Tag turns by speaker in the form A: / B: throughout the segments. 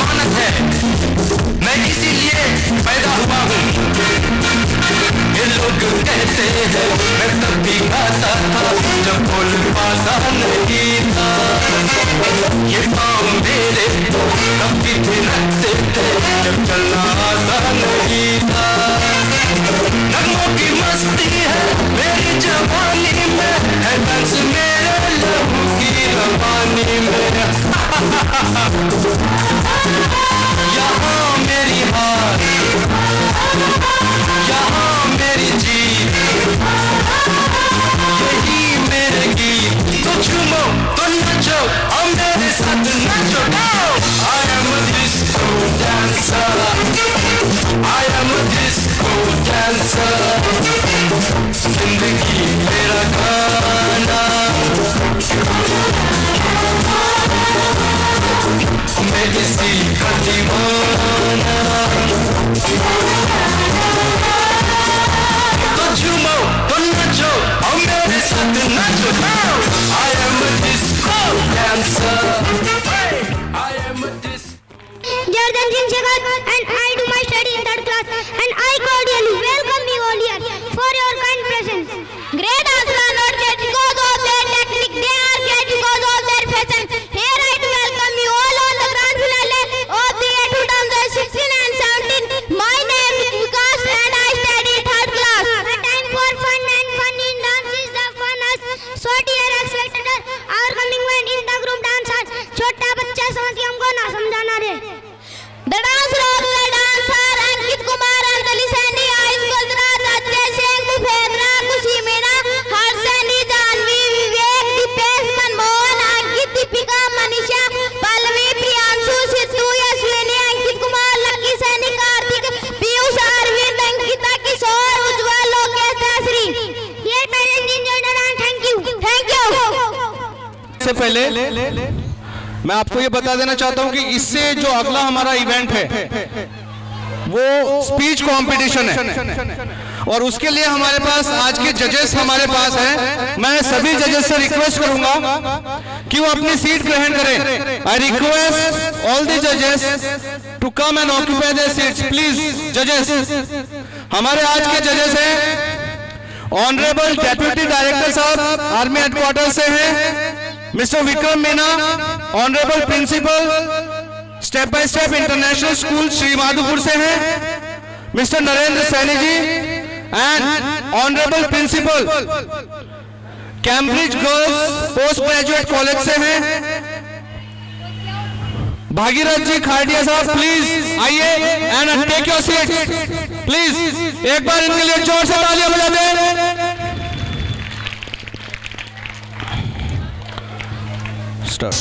A: अमानत है। मैं इसीलिए पैदा हुआ हूँ। ये लोग कहते हैं मैं तब भी गाता था जब बोल पाता नहीं था। ये पाँव मेरे तब भी थिरकते थे जब चलना आता नहीं था। नगमों की मस्ती है मेरी जवानी में, है डांस मेरे लहू की रवानी में। यहाँ मेरी हार, यहाँ मेरी जीत, यही मेरे गीत। तो झूमो तो नाचो और मेरे साथ नाचो। I am a disco dancer, I am a disco dancer। जिंदगी मेरा गाना, मैं इसी का दीवाना। तो झूमो तो नाचो और मेरे साथ नाचो। I am a disco dancer, I am a disco।
B: Jordan Singh Shekhar, and I do my study in 3rd class, and I cordially welcome you all here for your kind presence. Great astronaut get because of their technique, they are great because of their fashion. Here I do welcome you all on the grand finale of the year 2016 and 17. My name is Vikas and I study in 3rd class. The time for fun and fun in dance is the funnest. So dear spectators, our coming man in the group dancer, छोटा बच्चा समझ के हमको ना समझाना रे। The dancer of the dancer, Ankit Kumar, Antali Sani, Ayush Baldra, Satya Singh, Bhupendra, Kushi Meena, Harshani, Janvi, Vivek, Dipesh, Manmohan, Ankit, Deepika, Manisha, Pallavi, Priyanshu, Sidhu, Yashwini, Ankit Kumar, Lucky Sani, Karthik, Piyush, Arvind, Ankita, Kishore, Ujjwal, Lokesh, Dasri. Dear parents, enjoy the dance. Thank you. Thank you.
C: से पहले मैं आपको ये बता देना चाहता हूँ कि इससे जो अगला हमारा इवेंट है वो स्पीच कंपटीशन है, और उसके लिए हमारे पास आज के जजेस हमारे पास हैं। मैं सभी जजेस से रिक्वेस्ट करूंगा कि वो अपनी सीट ग्रहण करें। आई रिक्वेस्ट ऑल द जजेस to come and occupy their seats please. जजेस, हमारे आज के जजेस हैं ऑनरेबल डेप्यूटी डायरेक्टर साहब आर्मी हेडक्वार्टर से हैं, mister Vikram Meena, honourable principal step by step international school Shri Madhopur से हैं, mister Narendra Saini ji, and honourable principal Cambridge girls post graduate college से हैं, भागीरथ जी खाड़िया साहब प्लीज आइए and take your seat please. एक बार इनके लिए जोर से तालियां बजा दें। Start.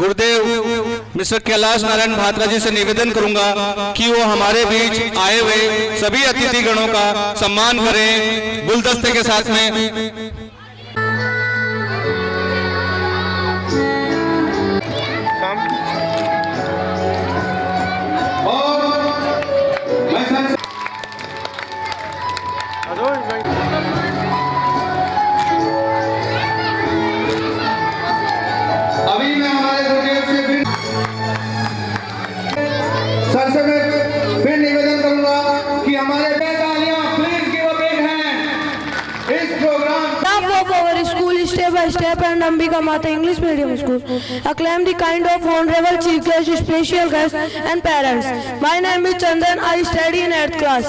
C: गुरुदेव मिस्टर कैलाश नारायण भात्रा जी से निवेदन करूंगा कि वो हमारे बीच आए हुए सभी अतिथिगणों का सम्मान करें गुलदस्ते के साथ में।
D: अभी मैं हमारे गुरुदेव से फिर सर से मैं फिर निवेदन करूंगा कि हमारे तालियां please give a big hand इस programme
E: Staff of our school is Step by Step and Ambika Mata English Medium School acclaim the kind of honorable chief guest, special guests and parents. My name is Chandan. I study in 8th class.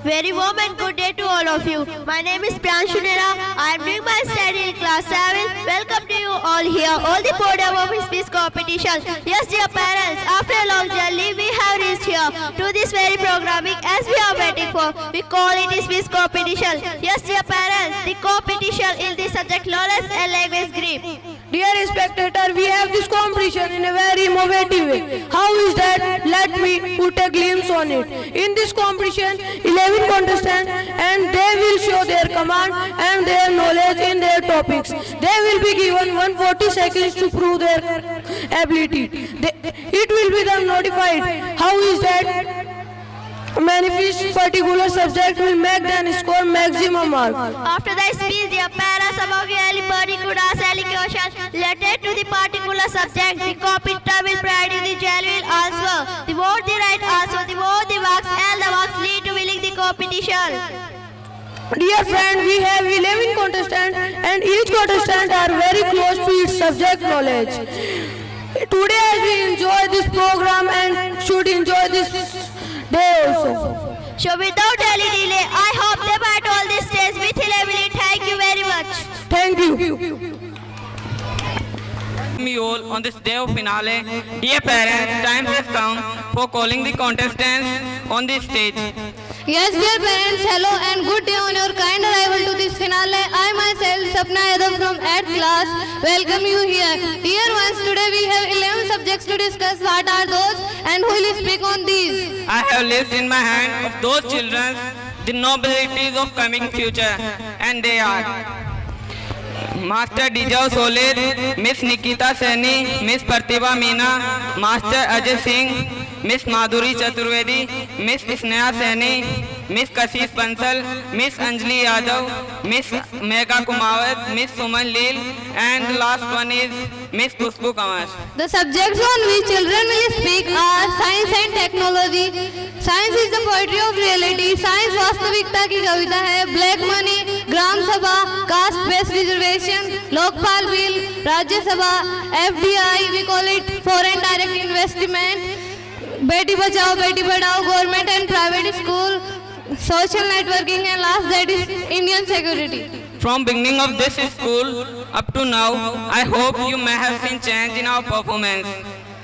B: Very warm and good day to all of you. My name is Pranshu Nera. I am doing my study in class 7. Welcome to you all here, all the podium of speech competition. Yes, dear parents, after a long journey, we have reached here to this very programming as we are waiting for. We call it speech competition. Yes, dear parents, the competition in the subject knowledge and language grip.
E: Dear spectator, we have this competition in a very innovative way. How is that? Let me put a glimpse on it. In this competition, 11 contestants and they will show their command and their knowledge in their topics. They will be given 140 seconds to prove their ability. It will be then notified. How is that? Manifest particular subject will make them score maximum mark.
B: After the speech, dear parents, among you any particular any question related to the particular subject, the competitor will provide you the genuine answer. The more the right answer, the more the marks and the marks lead to winning the competition.
E: Dear friend, we have 11 contestants and each contestant are very close to its subject knowledge. Today as we enjoy this program and should enjoy this day also.
B: So without any delay, I hope they might all this stage with Hilary. Thank you very much.
E: Thank you.
F: You all on this day of finale. Dear parents, time has come for calling the contestants on this stage.
G: Yes, dear parents, hello and good day on your kind arrival to this finale. I myself, Sapna Yadav from 8th class, welcome you here. Dear ones, today we have 11 subjects to discuss. What are those and who will speak on these?
F: I have list in my hand of those children, the nobilities of coming future, and they are Master Dijal Solid, Miss Nikita Saini, Miss Pratibha Meena, Master Ajay Singh, Miss Madhuri Chaturvedi, Miss Sneha Saini, Miss Kashish Bansal, Miss Anjali Yadav, Miss Megha Kumawat, Miss Suman Leel, and the last one is Miss Khushbu Kanwar.
G: The subjects on which children will speak are science and technology. Science is the poetry of reality. Science वास्तविकता की कविता है. Black money, ग्राम सभा, caste based reservation, Lokpal bill, राज्य सभा, FDI, we call it foreign direct investment, Beti Bachao Beti Padhao, government and private school, social networking, and last that is Indian security.
F: From beginning of this school up to now, I hope you may have seen change in our performance.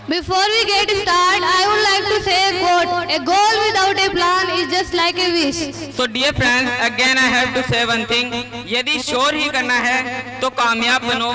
G: Before we get started, I would like to say a quote. A goal without a plan is just like a wish.
F: So dear friends, again I have to say one thing. यदि शोर ही करना है तो कामयाब बनो,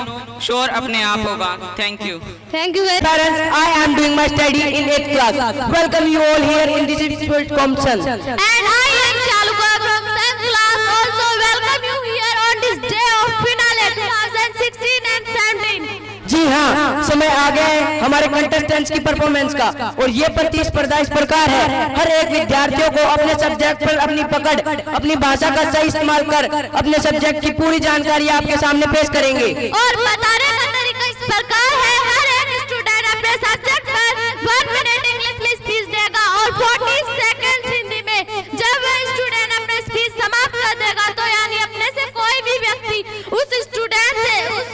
F: शोर अपने आप होगा. Thank you.
G: Thank you very much.
H: Parents, I am doing my study in 8th class. Welcome you all here in this spirit competition.
B: And I am Shaluka from 7th class. Also welcome you here on this day of finale 2016 and 17.
H: जी हाँ, समय आ गया है हमारे contestants की performance का और ये प्रतिस्पर्धा इस प्रकार है. हर एक विद्यार्थियों को अपने सब्जेक्ट पर अपनी पकड़, अपनी भाषा का सही इस्तेमाल कर अपने सब्जेक्ट की पूरी जानकारी आपके सामने पेश करेंगे.
B: और बताने का तरीका इस प्रकार है. हर एक स्टूडेंट अपने सब्जेक्ट पर 1 मिनट इंग्लिश में स्पीच देगा और 40 सेकंड हिंदी में. जब वह स्टूडेंट अपना स्पीच समाप्त कर देगा तो यानी अपने से कोई भी व्यक्ति उस स्टूडेंट से उस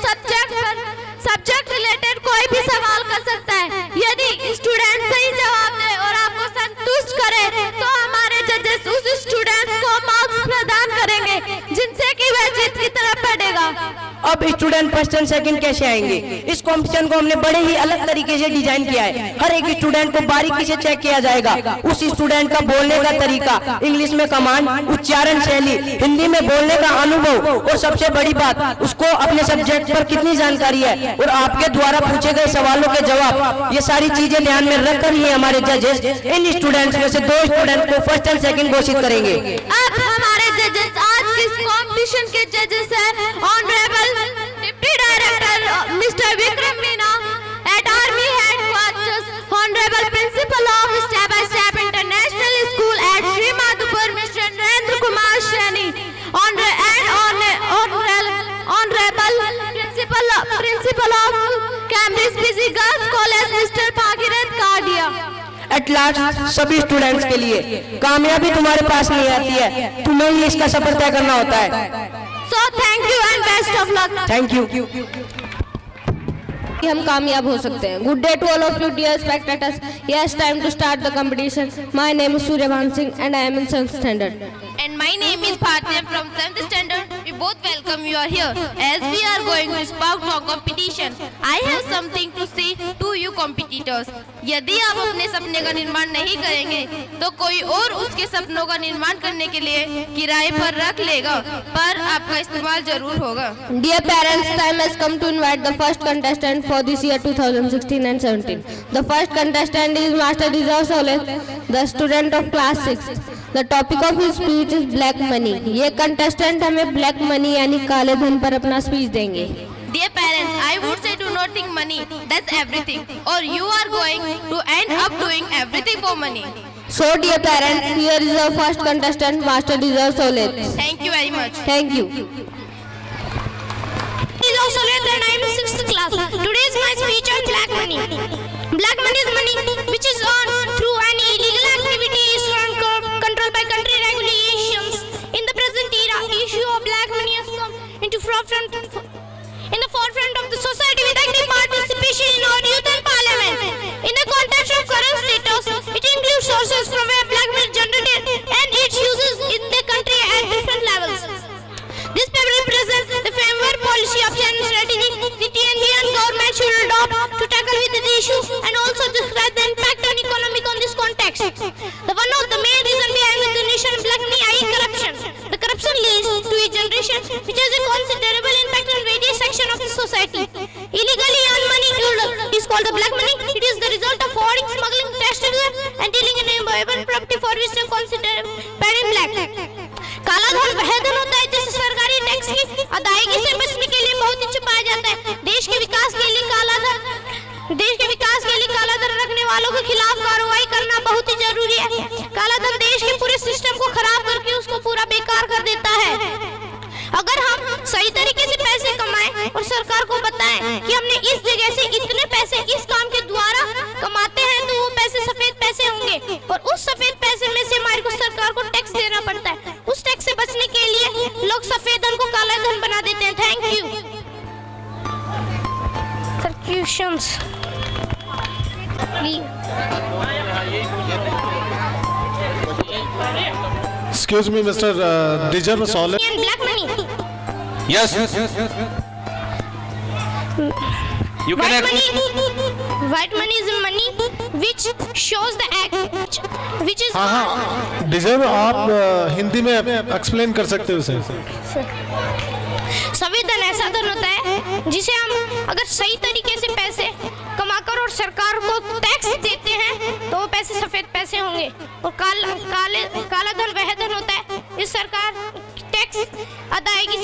B: सब्जेक्ट रिलेटेड कोई भी सवाल कर सकता है. यदि स्टूडेंट सही जवाब दे और आपको संतुष्ट करे तो हमारे जजेस उस स्टूडेंट को मार्क्स प्रदान करेंगे जिनसे कि वह जीत की तरफ बढ़ेगा.
H: अब स्टूडेंट फर्स्ट एंड सेकंड कैसे आएंगे? इस कॉम्पिटिशन को हमने बड़े ही अलग तरीके से डिजाइन किया है. हर एक स्टूडेंट को बारीकी से चेक किया जाएगा. उस स्टूडेंट का बोलने का तरीका, इंग्लिश में कमांड, उच्चारण शैली, हिंदी में बोलने का अनुभव और सबसे बड़ी बात उसको अपने सब्जेक्ट पर कितनी जानकारी है और आपके द्वारा पूछे गए सवालों के जवाब. ये सारी चीजें ध्यान में रखकर ही हमारे जजेस इन स्टूडेंट्स में से 2 स्टूडेंट को फर्स्ट एंड सेकंड घोषित करेंगे.
B: अब हमारे जजेस आज के इस कॉम्पिटिशन के जजेस हैं honourable deputy director mister Vikram Meena at army headquarters, honourable principal of step by step international school at Sri Madhopur mister Narendra Kumar Saini, honourable principal of Cambridge PG girls college mister Bhagirath Kadia.
H: At last सभी स्टूडेंट्स के लिए कामयाबी तुम्हारे पास नहीं आती है, तुम्हें ही इसका सफर तय करना होता है.
B: So thank you and best of luck.
H: Thank you.
E: हम कामयाब हो सकते हैं. Good day to all of you dear spectators. Yes, time to start the competition. My name is Suryabhan Singh and I am in 7th standard.
B: And my name is Bharti. I'm from 7th standard. We both welcome you are here as we are going to spark our competition. I have something to say to you competitors. यदि आप अपने सपने का निर्माण नहीं करेंगे तो कोई और उसके सपनों का निर्माण करने के लिए किराए पर रख लेगा, पर आपका इस्तेमाल जरूर होगा.
E: Dear parents, time has come to invite the first contestant for this year 2016 and 17. The first contestant is Master Dijav Sole, the student of class 6. The topic of his speech is black money. ये contestant हमें black money यानी काले धन पर अपना speech देंगे.
B: Dear parents, I would say do not think money that's everything, or you are going to end up doing everything for money.
E: So dear parents, here is our first contestant, Master Dijav Sole.
B: Thank you very much.
E: Thank you.
B: Dijav Sole and I am in 6th class. Today is my speech on black money. Black money is money which is earned through any illegal activities controlled by country regulations. In the present era, the issue of black money has come into the forefront of the society with active participation in our youth and parliament. In the context of current status, it includes sources from where black money is generated and its uses in the country at different levels. This paper represents the framework, policy, option and strategy the TNB government should adopt to tackle with the issue and also describe the impact on economy on this context. The one of the main reason behind the generation of black money is corruption. The corruption leads to a generation which has a considerable impact on various sections of the society. Illegally earned money is called the black money. It is the result of hoarding, smuggling, tax and dealing in immovable property for which they consider paid in black. काला धन वह धन होता है जिसे सरकारी tax की अदायगी से बचने के लिए बहुत ही छुपाया जाता है. देश के विकास के लिए काला धन रखने वालों के खिलाफ कार्रवाई करना बहुत ही जरूरी है. काला धन देश के पूरे सिस्टम को खराब सही तरीके से पैसे कमाएं और सरकार को बताएं कि हमने इस जगह से इतने पैसे इस काम के द्वारा कमाते हैं, तो वो पैसे सफेद पैसे होंगे और उस सफेद पैसे में से हमारे को सरकार को टैक्स देना पड़ता है। उस टैक्स से बचने के लिए लोग सफेद धन को काला धन बना देते हैं। Thank you. Questions
I: Excuse me, Mr. Dijar Solet.
B: black money.
C: Yes. You can
B: White money is money which shows the act, which is
I: हाँ डिजर आप हिंदी में एक्सप्लेन कर सकते हो इसे।
B: सफेद धन ऐसा धन होता है जिसे हम अगर सही तरीके से पैसे कमाकर और सरकार को टैक्स देते हैं तो वो पैसे सफेद पैसे होंगे, और काला धन वह धन होता है जिस सरकार टैक्स अदायगी